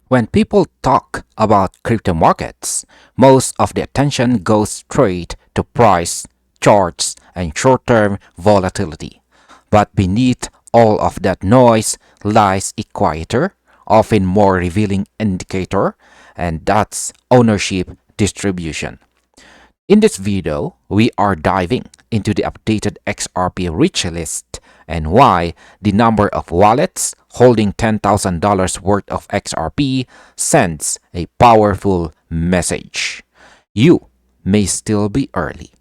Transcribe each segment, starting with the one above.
When people talk about crypto markets, most of the attention goes straight to price, charts, and short term volatility. But beneath all of that noise lies a quieter, often more revealing indicator, and that's ownership distribution. In this video, we are diving into the updated XRP rich list and why the number of wallets holding $10,000 worth of XRP sends a powerful message. You may still be early.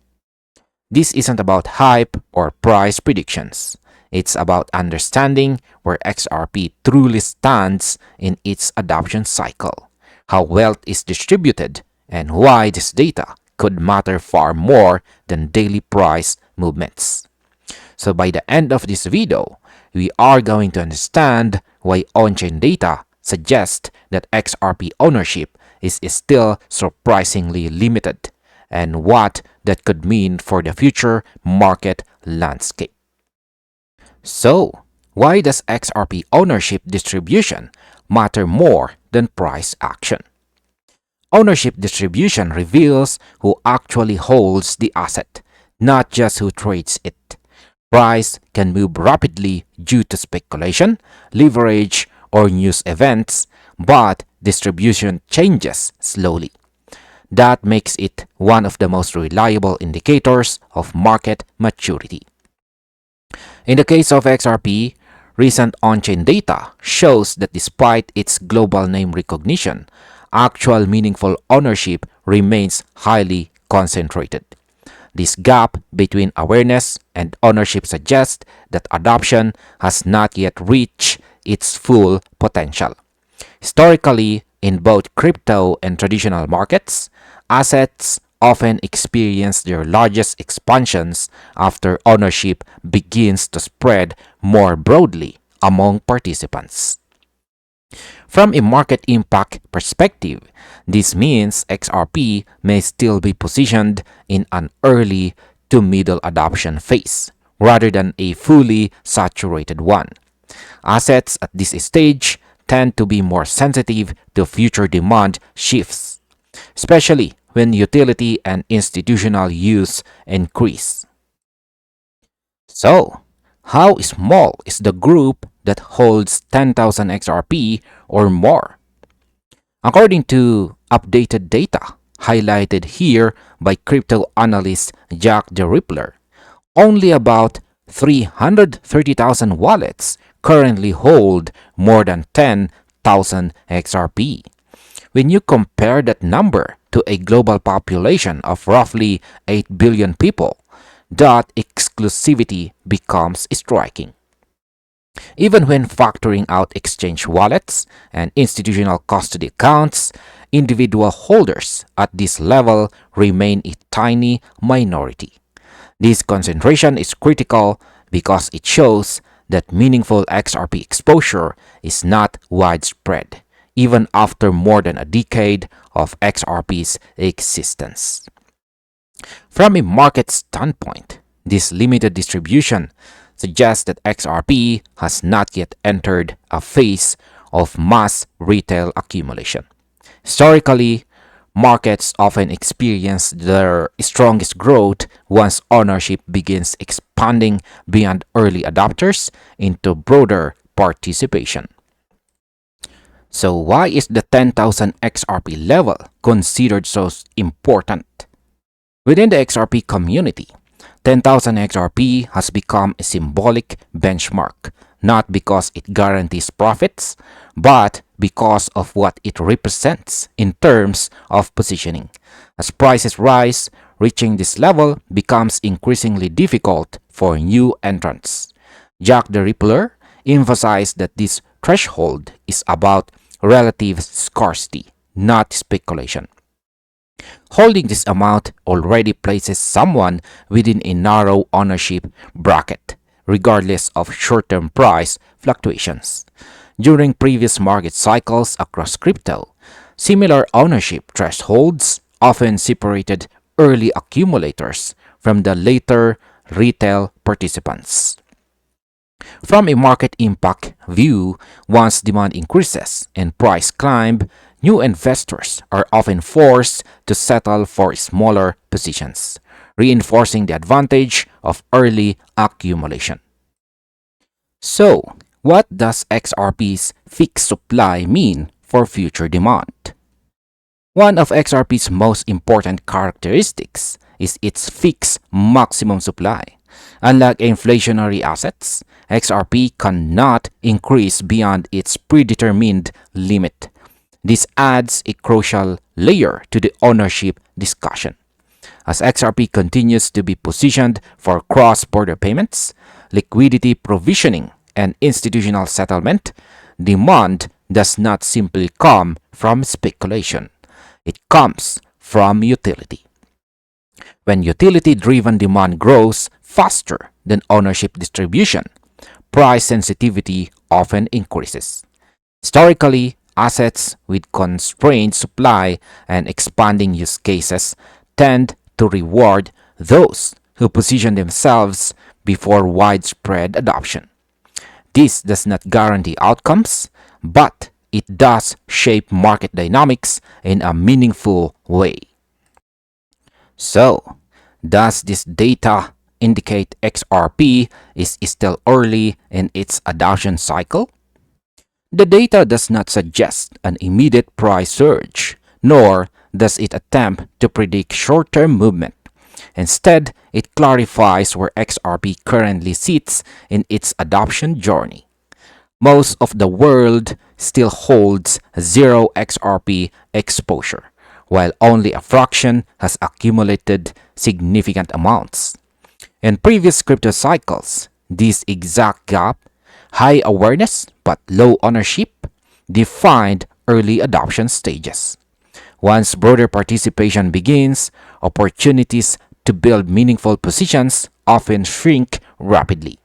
This isn't about hype or price predictions. It's about understanding where XRP truly stands in its adoption cycle, how wealth is distributed, and why this data could matter far more than daily price movements. So by the end of this video, we are going to understand why on-chain data suggests that XRP ownership is still surprisingly limited and what that could mean for the future market landscape. So, why does XRP ownership distribution matter more than price action? Ownership distribution reveals who actually holds the asset, not just who trades it. Price can move rapidly due to speculation, leverage, or news events, but distribution changes slowly. That makes it one of the most reliable indicators of market maturity. In the case of XRP, recent on-chain data shows that despite its global name recognition, actual meaningful ownership remains highly concentrated. This gap between awareness and ownership suggests that adoption has not yet reached its full potential. Historically, in both crypto and traditional markets, assets often experience their largest expansions after ownership begins to spread more broadly among participants. From a market impact perspective, this means XRP may still be positioned in an early to middle adoption phase rather than a fully saturated one. Assets at this stage tend to be more sensitive to future demand shifts, especially when utility and institutional use increase. So, how small is the group that holds 10,000 XRP or more? According to updated data highlighted here by crypto analyst Jack the Rippler, only about 330,000 wallets currently hold more than 10,000 XRP. When you compare that number to a global population of roughly 8 billion people, that exclusivity becomes striking. Even when factoring out exchange wallets and institutional custody accounts, individual holders at this level remain a tiny minority. This concentration is critical because it shows that meaningful XRP exposure is not widespread, even after more than a decade of XRP's existence. From a market standpoint, this limited distribution suggests that XRP has not yet entered a phase of mass retail accumulation. Historically, markets often experience their strongest growth once ownership begins expanding beyond early adopters into broader participation. So why is the 10,000 XRP level considered so important? Within the XRP community, 10,000 XRP has become a symbolic benchmark, not because it guarantees profits, but because of what it represents in terms of positioning. As prices rise, reaching this level becomes increasingly difficult for new entrants. Jack the Rippler emphasized that this threshold is about relative scarcity, not speculation. Holding this amount already places someone within a narrow ownership bracket, regardless of short-term price fluctuations. During previous market cycles across crypto, similar ownership thresholds often separated early accumulators from the later retail participants. From a market impact view, once demand increases and price climb, new investors are often forced to settle for smaller positions, reinforcing the advantage of early accumulation. So, what does XRP's fixed supply mean for future demand? One of XRP's most important characteristics is its fixed maximum supply. Unlike inflationary assets, XRP cannot increase beyond its predetermined limit. This adds a crucial layer to the ownership discussion. As XRP continues to be positioned for cross-border payments, liquidity provisioning, and institutional settlement, demand does not simply come from speculation. It comes from utility. When utility-driven demand grows faster than ownership distribution, price sensitivity often increases. Historically, assets with constrained supply and expanding use cases tend to reward those who position themselves before widespread adoption. This does not guarantee outcomes, but it does shape market dynamics in a meaningful way. So, does this data indicate XRP is still early in its adoption cycle? The data does not suggest an immediate price surge, nor does it attempt to predict short-term movement. Instead, it clarifies where XRP currently sits in its adoption journey. Most of the world still holds zero XRP exposure, while only a fraction has accumulated significant amounts. In previous crypto cycles, this exact gap, high awareness but low ownership, defined early adoption stages. Once broader participation begins, opportunities to build meaningful positions often shrink rapidly.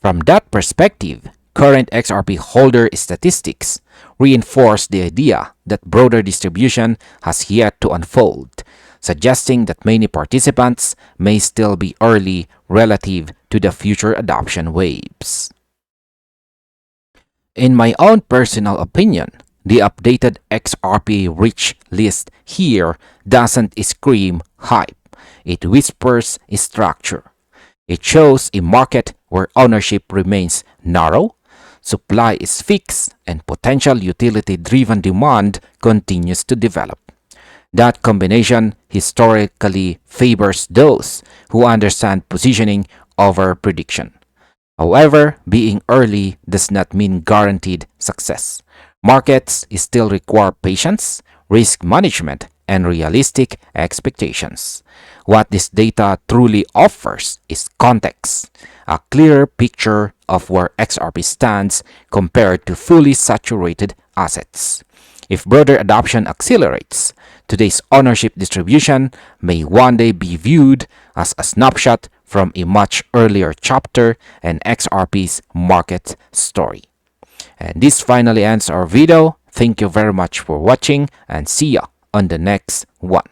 From that perspective, current XRP holder statistics reinforce the idea that broader distribution has yet to unfold, suggesting that many participants may still be early relative to the future adoption waves. In my own personal opinion, the updated XRP rich list here doesn't scream hype. It whispers structure. It shows a market where ownership remains narrow, supply is fixed, and potential utility-driven demand continues to develop. That combination historically favors those who understand positioning over prediction. However, being early does not mean guaranteed success. Markets still require patience, risk management, and realistic expectations. What this data truly offers is context, a clearer picture of where XRP stands compared to fully saturated assets. If broader adoption accelerates, today's ownership distribution may one day be viewed as a snapshot from a much earlier chapter in XRP's market story. And this finally ends our video. Thank you very much for watching and see ya on the next one.